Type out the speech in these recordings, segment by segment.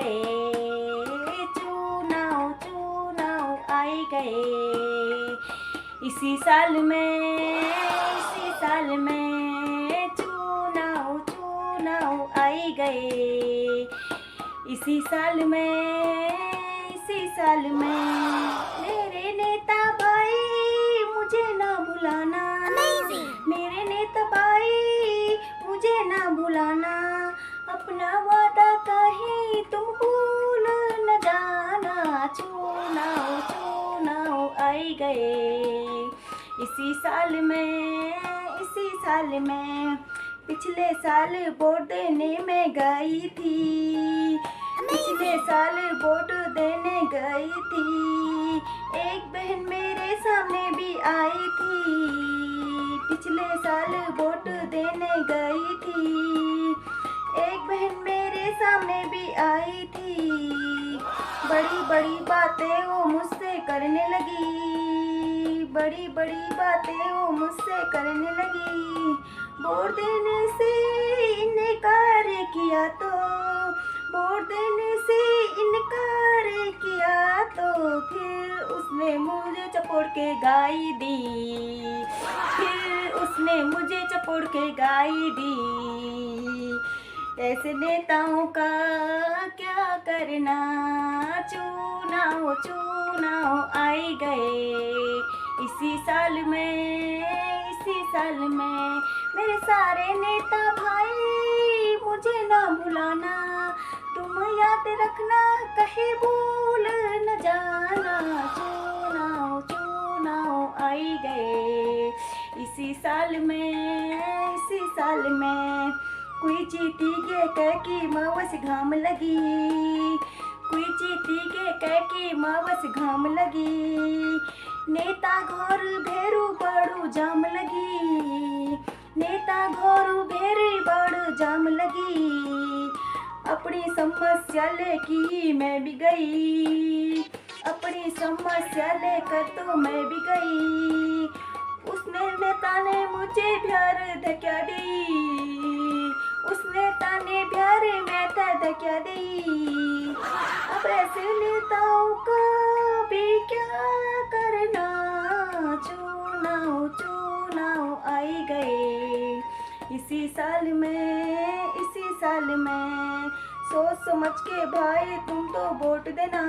गए, चुनाव चुनाव आई गए। इसी साल में चुनाव चुनाव आई गए। इसी साल में मेरे नेता भाई मुझे ना भुलाना। मेरे नेता भाई मुझे ना भुलाना। अपना वादा कहीं तुम भूल न जाना। चुनाव चुनाव आई गए। इसी साल में पिछले साल वोट देने में गई थी। पिछले साल वोट देने गई थी। एक बहन मेरे सामने भी आई थी। पिछले साल वोट देने गई थी। एक बहन मेरे सामने भी आई थी। बड़ी बड़ी बातें वो मुझसे करने लगी। बड़ी बड़ी बातें वो मुझसे करने लगी। वोट देने से इनकार किया तो, वोट देने से इनकार किया तो फिर उसने मुझे चपोड़ के गाई दी। फिर उसने मुझे चपोड़ के गाई दी। ऐसे नेताओं का क्या करना। चुनाव चुनाव आई गए। इसी साल में मेरे सारे नेता भाई मुझे ना भुलाना। तुम याद रखना कहीं भूल न जाना। चुनाव चुनाव आई गए। इसी साल में कोई जीती के कह की मावस घाम लगी। कोई जीती के कह की मावस घाम लगी। नेता घोर भेरू बड़ू जाम लगी। नेता घोर भेरी बड़ू जाम लगी। अपनी समस्या लेके मैं भी गई। अपनी समस्या लेकर तो मैं भी गई। उसने नेता ने मुझे प्यार धक्या दी। उस नेता ने प्यार में धक्या दी। अब ऐसे नेताओं का भी क्या करना। चुनाव चुनाव आई गए। इसी साल में सोच समझ के भाई तुम तो वोट देना।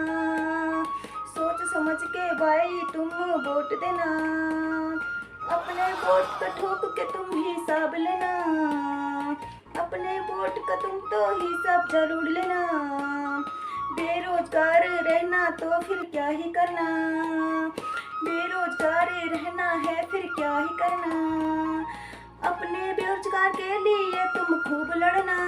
सोच समझ के भाई तुम वोट देना। अपने वोट का ठोक के तुम हिसाब लेना। अपने वोट का तुम तो हिसाब जरूर लेना। बेरोजगार रहना तो फिर क्या ही करना। बेरोजगार रहना है फिर क्या ही करना। अपने बेरोजगार के लिए तुम खूब लड़ना।